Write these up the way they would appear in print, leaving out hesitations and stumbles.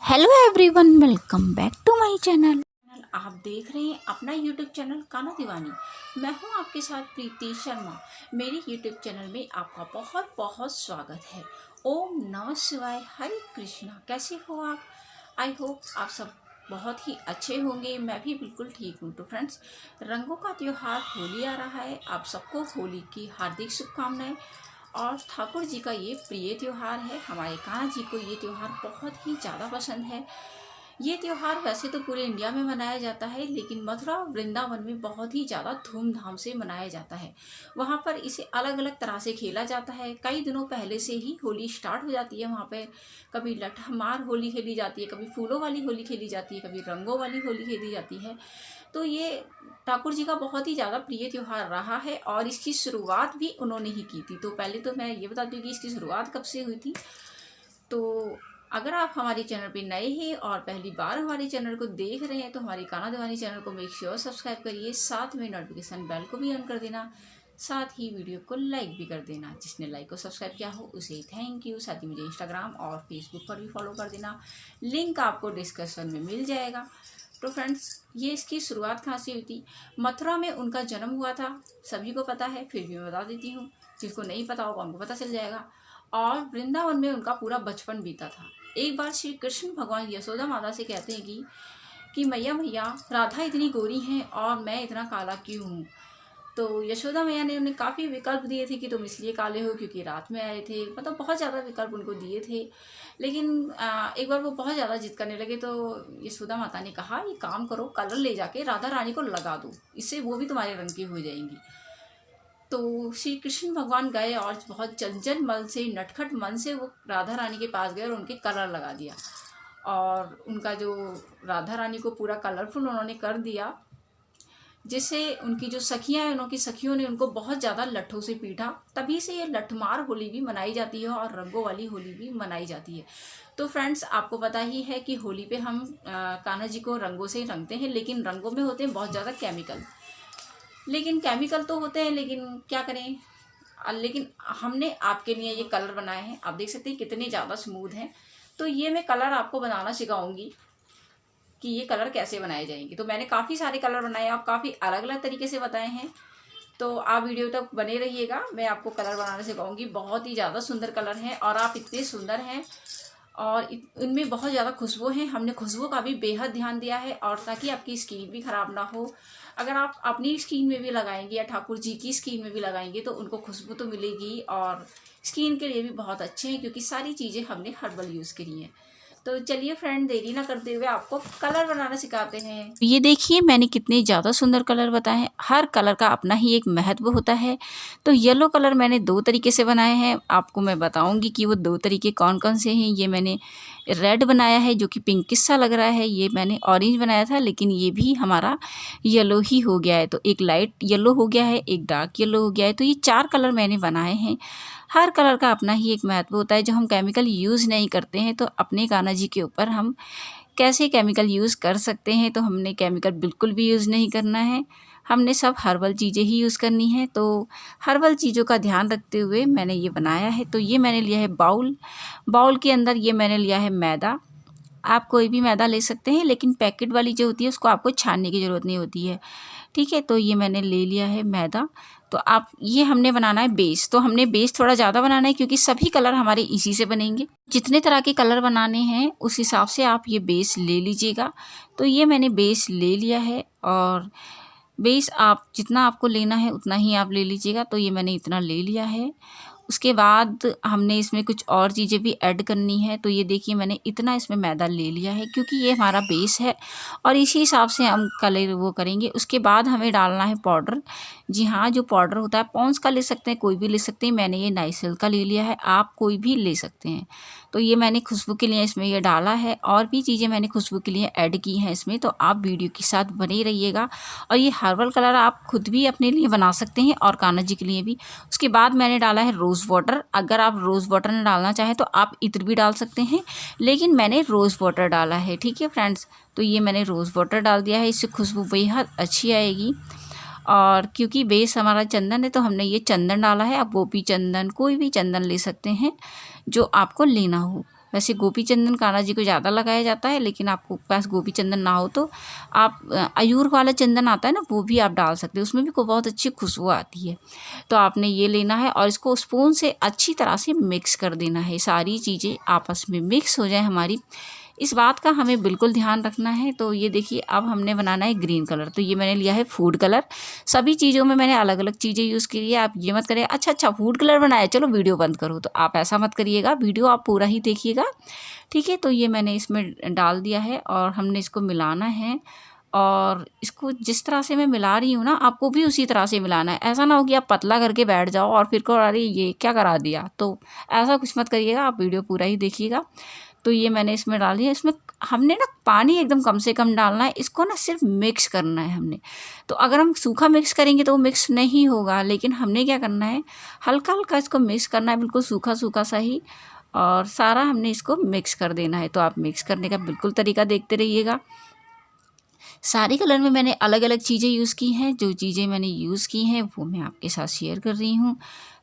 Hello everyone, welcome back to my channel. आप देख रहे हैं अपना यूट्यूब चैनल काना दीवानी। मैं हूं आपके साथ प्रीति शर्मा। मेरे यूट्यूब चैनल में आपका बहुत बहुत स्वागत है। ओम नमः शिवाय, हरे कृष्णा। कैसे हो आप? आई होप आप सब बहुत ही अच्छे होंगे। मैं भी बिल्कुल ठीक हूँ। तो फ्रेंड्स, रंगों का त्योहार होली आ रहा है। आप सबको होली की हार्दिक शुभकामनाएं। और ठाकुर जी का ये प्रिय त्यौहार है। हमारे कान्हा जी को ये त्यौहार बहुत ही ज़्यादा पसंद है। ये त्यौहार वैसे तो पूरे इंडिया में मनाया जाता है, लेकिन मथुरा वृंदावन में बहुत ही ज़्यादा धूमधाम से मनाया जाता है। वहाँ पर इसे अलग अलग तरह से खेला जाता है। कई दिनों पहले से ही होली स्टार्ट हो जाती है। वहाँ पर कभी लठमार होली खेली जाती है, कभी फूलों वाली होली खेली जाती है, कभी रंगों वाली होली खेली जाती है। तो ये ठाकुर जी का बहुत ही ज़्यादा प्रिय त्यौहार रहा है और इसकी शुरुआत भी उन्होंने ही की थी। तो पहले तो मैं ये बताती हूँ कि इसकी शुरुआत कब से हुई थी। तो अगर आप हमारे चैनल पे नए हैं और पहली बार हमारे चैनल को देख रहे हैं तो हमारे काना दीवानी चैनल को मेक श्योर सब्सक्राइब करिए। साथ में नोटिफिकेशन बेल को भी ऑन कर देना। साथ ही वीडियो को लाइक भी कर देना। जिसने लाइक को सब्सक्राइब किया हो उसे थैंक यू। साथ ही मुझे इंस्टाग्राम और फेसबुक पर भी फॉलो कर देना। लिंक आपको डिस्क्रिप्शन में मिल जाएगा। तो फ्रेंड्स, ये इसकी शुरुआत कहाँ से हुई थी? मथुरा में उनका जन्म हुआ था, सभी को पता है, फिर भी मैं बता देती हूँ। जिसको नहीं पता होगा उनको पता चल जाएगा। और वृंदावन में उनका पूरा बचपन बीता था। एक बार श्री कृष्ण भगवान यशोदा माता से कहते हैं कि मैया मैया, राधा इतनी गोरी हैं और मैं इतना काला क्यों हूँ? तो यशोदा मैया ने उन्हें काफ़ी विकल्प दिए थे कि तुम इसलिए काले हो क्योंकि रात में आए थे। मतलब बहुत ज़्यादा विकल्प उनको दिए थे। लेकिन एक बार वो बहुत ज़्यादा जिद करने लगे तो यशोदा माता ने कहा, ये काम करो, कलर ले जाके राधा रानी को लगा दो, इससे वो भी तुम्हारे रंग की हो जाएंगी। तो श्री कृष्ण भगवान गए और बहुत चंचल मन से, नटखट मन से वो राधा रानी के पास गए और उनके कलर लगा दिया। और उनका जो राधा रानी को पूरा कलरफुल उन्होंने कर दिया, जिससे उनकी जो सखियां हैं, उनकी सखियों ने उनको बहुत ज़्यादा लट्ठों से पीटा। तभी से ये लठमार होली भी मनाई जाती है और रंगों वाली होली भी मनाई जाती है। तो फ्रेंड्स, आपको पता ही है कि होली पे हम कान्हा जी को रंगों से ही रंगते हैं, लेकिन रंगों में होते हैं बहुत ज़्यादा केमिकल। लेकिन केमिकल तो होते हैं, लेकिन क्या करें। लेकिन हमने आपके लिए ये कलर बनाए हैं। आप देख सकते हैं कितने ज़्यादा स्मूथ हैं। तो ये मैं कलर आपको बनाना सिखाऊंगी कि ये कलर कैसे बनाए जाएंगे। तो मैंने काफ़ी सारे कलर बनाए और काफ़ी अलग अलग तरीके से बताए हैं। तो आप वीडियो तक बने रहिएगा, मैं आपको कलर बनाने सिखाऊंगी। बहुत ही ज़्यादा सुंदर कलर हैं और आप इतने सुंदर हैं और इनमें बहुत ज़्यादा खुशबू है। हमने खुशबू का भी बेहद ध्यान दिया है और ताकि आपकी स्किन भी ख़राब ना हो। अगर आप अपनी स्किन में भी लगाएंगे या ठाकुर जी की स्किन में भी लगाएंगे तो उनको खुशबू तो मिलेगी और स्किन के लिए भी बहुत अच्छे हैं, क्योंकि सारी चीज़ें हमने हर्बल यूज़ करी हैं। तो चलिए फ्रेंड, देरी ना करते हुए आपको कलर बनाना सिखाते हैं। ये देखिए मैंने कितने ज़्यादा सुंदर कलर बताए हैं। हर कलर का अपना ही एक महत्व होता है। तो येलो कलर मैंने 2 तरीके से बनाए हैं। आपको मैं बताऊंगी कि वो 2 तरीके कौन कौन से हैं। ये मैंने रेड बनाया है जो कि पिंकिश सा लग रहा है। ये मैंने ऑरेंज बनाया था, लेकिन ये भी हमारा येलो ही हो गया है। तो एक लाइट येलो हो गया है, एक डार्क येलो हो गया है। तो ये 4 कलर मैंने बनाए हैं। हर कलर का अपना ही एक महत्व होता है। जो हम केमिकल यूज़ नहीं करते हैं, तो अपने कान्हा जी के ऊपर हम कैसे केमिकल यूज़ कर सकते हैं। तो हमने केमिकल बिल्कुल भी यूज़ नहीं करना है। हमने सब हर्बल चीज़ें ही यूज़ करनी है। तो हर्बल चीज़ों का ध्यान रखते हुए मैंने ये बनाया है। तो ये मैंने लिया है बाउल। बाउल के अंदर ये मैंने लिया है मैदा। आप कोई भी मैदा ले सकते हैं, लेकिन पैकेट वाली जो होती है उसको आपको छानने की ज़रूरत नहीं होती है। ठीक है, तो ये मैंने ले लिया है मैदा। तो आप ये हमने बनाना है बेस। तो हमने बेस थोड़ा ज़्यादा बनाना है क्योंकि सभी कलर हमारे इसी से बनेंगे। जितने तरह के कलर बनाने हैं उस हिसाब से आप ये बेस ले लीजिएगा। तो ये मैंने बेस ले लिया है और बेस आप जितना आपको लेना है उतना ही आप ले लीजिएगा। तो ये मैंने इतना ले लिया है। उसके बाद हमने इसमें कुछ और चीज़ें भी ऐड करनी है। तो ये देखिए मैंने इतना इसमें मैदा ले लिया है क्योंकि ये हमारा बेस है और इसी हिसाब से हम कलर वो करेंगे। उसके बाद हमें डालना है पाउडर। जी हाँ, जो पाउडर होता है पॉन्ड्स का ले सकते हैं, कोई भी ले सकते हैं। मैंने ये नाइसिल का ले लिया है, आप कोई भी ले सकते हैं। तो ये मैंने खुशबू के लिए इसमें ये डाला है और भी चीज़ें मैंने खुशबू के लिए ऐड की हैं इसमें। तो आप वीडियो के साथ बने रहिएगा। और ये हर्बल कलर आप खुद भी अपने लिए बना सकते हैं और कान्हा जी के लिए भी। उसके बाद मैंने डाला है रोज़ वाटर। अगर आप रोज़ वाटर न डालना चाहें तो आप इत्र भी डाल सकते हैं, लेकिन मैंने रोज़ वाटर डाला है। ठीक है फ्रेंड्स, तो ये मैंने रोज़ वाटर डाल दिया है। इससे खुशबू बेहद अच्छी आएगी। और क्योंकि बेस हमारा चंदन है तो हमने ये चंदन डाला है। आप गोपी चंदन, कोई भी चंदन ले सकते हैं जो आपको लेना हो। वैसे गोपी चंदन कान्हा जी को ज़्यादा लगाया जाता है, लेकिन आपको पास गोपी चंदन ना हो तो आप आयूर वाला चंदन आता है ना, वो भी आप डाल सकते हो, उसमें भी को बहुत अच्छी खुशबू आती है। तो आपने ये लेना है और इसको स्पून से अच्छी तरह से मिक्स कर देना है। सारी चीज़ें आपस में मिक्स हो जाए हमारी, इस बात का हमें बिल्कुल ध्यान रखना है। तो ये देखिए अब हमने बनाना है ग्रीन कलर, तो ये मैंने लिया है फूड कलर। सभी चीज़ों में मैंने अलग अलग चीज़ें यूज़ की है। आप ये मत करिए अच्छा फूड कलर बनाया चलो वीडियो बंद करो, तो आप ऐसा मत करिएगा, वीडियो आप पूरा ही देखिएगा, ठीक है। तो ये मैंने इसमें डाल दिया है और हमने इसको मिलाना है। और इसको जिस तरह से मैं मिला रही हूँ ना, आपको भी उसी तरह से मिलाना है। ऐसा ना हो कि आप पतला करके बैठ जाओ और फिर को अरे ये क्या करा दिया, तो ऐसा कुछ मत करिएगा, आप वीडियो पूरा ही देखिएगा। तो ये मैंने इसमें डाल दिया। इसमें हमने ना पानी एकदम कम से कम डालना है, इसको ना सिर्फ मिक्स करना है हमने। तो अगर हम सूखा मिक्स करेंगे तो वो मिक्स नहीं होगा, लेकिन हमने क्या करना है, हल्का हल्का इसको मिक्स करना है, बिल्कुल सूखा सूखा सा ही, और सारा हमने इसको मिक्स कर देना है। तो आप मिक्स करने का बिल्कुल तरीका देखते रहिएगा। सारे कलर में मैंने अलग अलग चीज़ें यूज़ की हैं, जो चीज़ें मैंने यूज़ की हैं वो मैं आपके साथ शेयर कर रही हूँ।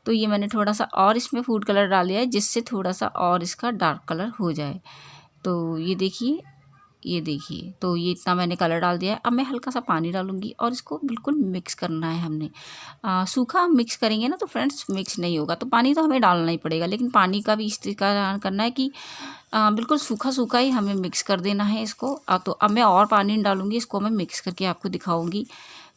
तो ये मैंने थोड़ा सा और इसमें फूड कलर डाल दिया है, जिससे थोड़ा सा और इसका डार्क कलर हो जाए। तो ये देखिए तो ये इतना मैंने कलर डाल दिया है। अब मैं हल्का सा पानी डालूंगी और इसको बिल्कुल मिक्स करना है हमने। सूखा मिक्स करेंगे ना तो फ्रेंड्स मिक्स नहीं होगा, तो पानी तो हमें डालना ही पड़ेगा, लेकिन पानी का भी इस तरीका ध्यान करना है कि बिल्कुल सूखा सूखा ही हमें मिक्स कर देना है इसको। तो अब मैं और पानी नहीं डालूंगी, इसको मैं मिक्स करके आपको दिखाऊंगी।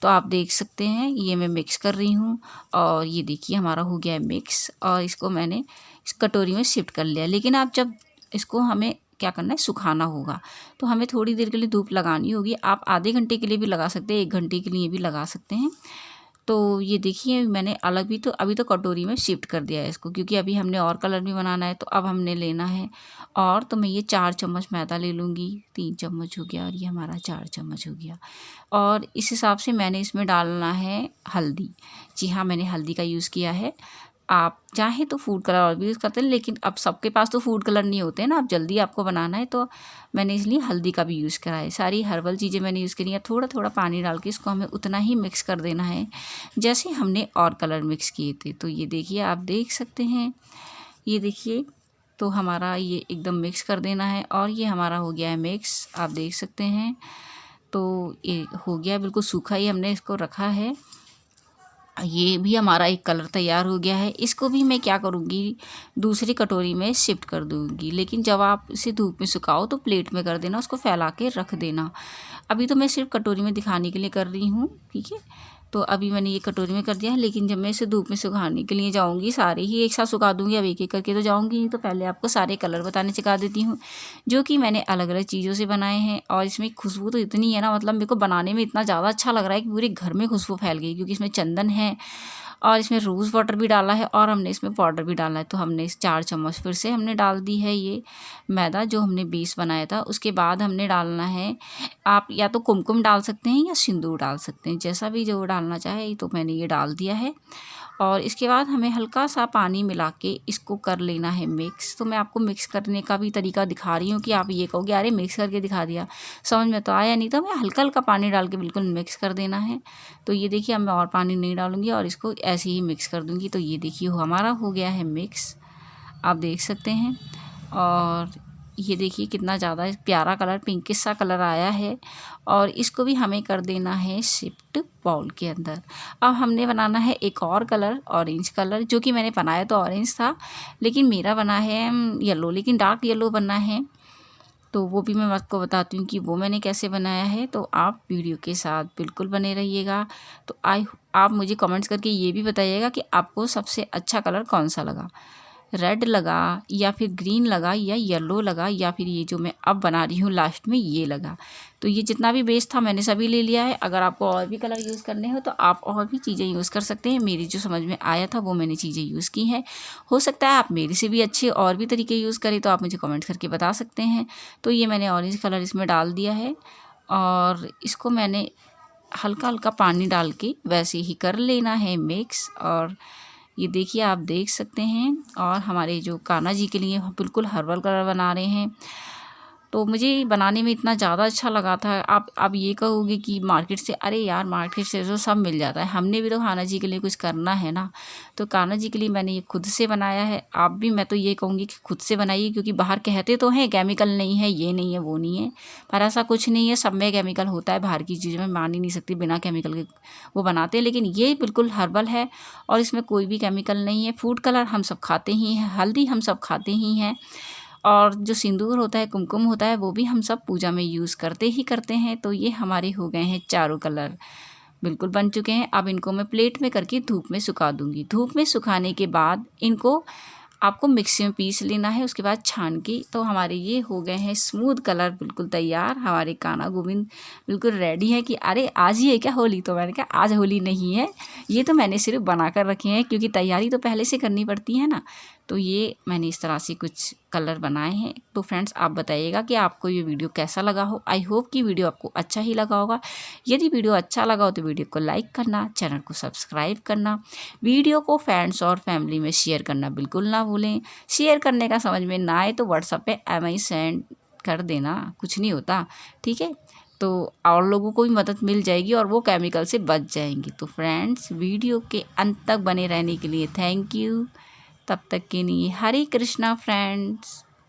तो आप देख सकते हैं ये मैं मिक्स कर रही हूँ और ये देखिए हमारा हो गया है मिक्स, और इसको मैंने इस कटोरी में शिफ्ट कर लिया। लेकिन आप जब इसको हमें क्या करना है, सुखाना होगा, तो हमें थोड़ी देर के लिए धूप लगानी होगी। आप आधे घंटे के लिए भी लगा सकते हैं, 1 घंटे के लिए भी लगा सकते हैं। तो ये देखिए मैंने अलग भी तो अभी तो कटोरी में शिफ्ट कर दिया है इसको, क्योंकि अभी हमने और कलर भी बनाना है। तो अब हमने लेना है और तो मैं ये 4 चम्मच मैदा ले लूँगी, 3 चम्मच हो गया और ये हमारा 4 चम्मच हो गया। और इस हिसाब से मैंने इसमें डालना है हल्दी। जी हाँ, मैंने हल्दी का यूज़ किया है। आप चाहें तो फूड कलर और भी यूज़ करते हैं, लेकिन अब सबके पास तो फूड कलर नहीं होते हैं ना, अब जल्दी आपको बनाना है तो मैंने इसलिए हल्दी का भी यूज़ करा है। सारी हर्बल चीज़ें मैंने यूज़ करी हैं। थोड़ा थोड़ा पानी डाल के इसको हमें उतना ही मिक्स कर देना है जैसे हमने और कलर मिक्स किए थे। तो ये देखिए आप देख सकते हैं, ये देखिए तो हमारा ये एकदम मिक्स कर देना है और ये हमारा हो गया है मिक्स, आप देख सकते हैं। तो ये हो गया बिल्कुल सूखा ही हमने इसको रखा है। ये भी हमारा एक कलर तैयार हो गया है। इसको भी मैं क्या करूँगी, दूसरी कटोरी में शिफ्ट कर दूँगी। लेकिन जब आप इसे धूप में सुखाओ तो प्लेट में कर देना, उसको फैला के रख देना। अभी तो मैं सिर्फ कटोरी में दिखाने के लिए कर रही हूँ, ठीक है। तो अभी मैंने ये कटोरी में कर दिया है, लेकिन जब मैं इसे धूप में सुखाने के लिए जाऊँगी, सारे ही एक साथ सुखा दूँगी। अब एक एक करके तो जाऊँगी नहीं, तो पहले आपको सारे कलर बताने सिखा देती हूँ, जो कि मैंने अलग अलग चीज़ों से बनाए हैं। और इसमें खुशबू तो इतनी है ना, मतलब मेरे को बनाने में इतना ज़्यादा अच्छा लग रहा है कि पूरे घर में खुशबू फैल गई, क्योंकि इसमें चंदन है और इसमें रोज़ वाटर भी डाला है और हमने इसमें पाउडर भी डाला है। तो हमने इस 4 चम्मच फिर से हमने डाल दी है ये मैदा, जो हमने बेस बनाया था। उसके बाद हमने डालना है, आप या तो कुमकुम डाल सकते हैं या सिंदूर डाल सकते हैं, जैसा भी जो डालना चाहे। तो मैंने ये डाल दिया है और इसके बाद हमें हल्का सा पानी मिला के इसको कर लेना है मिक्स। तो मैं आपको मिक्स करने का भी तरीका दिखा रही हूँ कि आप ये कहोगे अरे मिक्स करके दिखा दिया, समझ में तो आया नहीं। तो हमें हल्का हल्का पानी डाल के बिल्कुल मिक्स कर देना है। तो ये देखिए अब मैं और पानी नहीं डालूँगी और इसको ऐसे ही मिक्स कर दूँगी। तो ये देखिए हमारा हो गया है मिक्स, आप देख सकते हैं। और ये देखिए कितना ज़्यादा प्यारा कलर, पिंकिश सा कलर आया है। और इसको भी हमें कर देना है शिफ्ट बाउल के अंदर। अब हमने बनाना है एक और कलर, ऑरेंज कलर, जो कि मैंने बनाया तो ऑरेंज था, लेकिन मेरा बना है येलो, लेकिन डार्क येलो बना है। तो वो भी मैं आपको बताती हूँ कि वो मैंने कैसे बनाया है। तो आप वीडियो के साथ बिल्कुल बने रहिएगा। तो आप मुझे कमेंट्स करके ये भी बताइएगा कि आपको सबसे अच्छा कलर कौन सा लगा, रेड लगा या फिर ग्रीन लगा या येलो लगा या फिर ये जो मैं अब बना रही हूँ लास्ट में ये लगा। तो ये जितना भी बेस था मैंने सभी ले लिया है। अगर आपको और भी कलर यूज़ करने हो तो आप और भी चीज़ें यूज़ कर सकते हैं। मेरी जो समझ में आया था वो मैंने चीज़ें यूज़ की हैं। हो सकता है आप मेरे से भी अच्छे और भी तरीके यूज़ करें, तो आप मुझे कमेंट करके बता सकते हैं। तो ये मैंने ऑरेंज कलर इसमें डाल दिया है और इसको मैंने हल्का हल्का पानी डाल के वैसे ही कर लेना है मिक्स। और ये देखिए आप देख सकते हैं। और हमारे जो कान्हा जी के लिए बिल्कुल हर्बल कलर बना रहे हैं। तो मुझे बनाने में इतना ज़्यादा अच्छा लगा था। आप ये कहोगे कि मार्केट से, अरे यार मार्केट से तो सब मिल जाता है, हमने भी तो कान्हा जी के लिए कुछ करना है ना। तो कान्हा जी के लिए मैंने ये खुद से बनाया है। आप भी, मैं तो ये कहूँगी कि खुद से बनाइए, क्योंकि बाहर कहते तो हैं केमिकल नहीं है, ये नहीं है, वो नहीं है, पर ऐसा कुछ नहीं है। सब में केमिकल होता है, बाहर की चीज़ में मान ही नहीं सकती, बिना केमिकल के वो बनाते हैं। लेकिन ये बिल्कुल हर्बल है और इसमें कोई भी केमिकल नहीं है। फूड कलर हम सब खाते ही हैं, हल्दी हम सब खाते ही हैं, और जो सिंदूर होता है, कुमकुम होता है, वो भी हम सब पूजा में यूज़ करते ही करते हैं। तो ये हमारे हो गए हैं चारों कलर, बिल्कुल बन चुके हैं। अब इनको मैं प्लेट में करके धूप में सुखा दूंगी। धूप में सुखाने के बाद इनको आपको मिक्सी में पीस लेना है, उसके बाद छान के। तो हमारे ये हो गए हैं स्मूथ कलर, बिल्कुल तैयार। हमारे कान्हा गोविंद बिल्कुल रेडी है कि अरे आज ही है क्या होली? तो मैंने कहा आज होली नहीं है, ये तो मैंने सिर्फ बना कर रखे हैं, क्योंकि तैयारी तो पहले से करनी पड़ती है ना। तो ये मैंने इस तरह से कुछ कलर बनाए हैं। तो फ्रेंड्स, आप बताइएगा कि आपको ये वीडियो कैसा लगा हो। आई होप कि वीडियो आपको अच्छा ही लगा होगा। यदि वीडियो अच्छा लगा हो तो वीडियो को लाइक करना, चैनल को सब्सक्राइब करना, वीडियो को फ्रेंड्स और फैमिली में शेयर करना बिल्कुल ना भूलें। शेयर करने का समझ में ना आए तो व्हाट्सएप पे MI सेंड कर देना, कुछ नहीं होता, ठीक है। तो और लोगों को भी मदद मिल जाएगी और वो केमिकल से बच जाएंगी। तो फ्रेंड्स, वीडियो के अंत तक बने रहने के लिए थैंक यू। तब तक के लिए हरे कृष्णा फ्रेंड्स।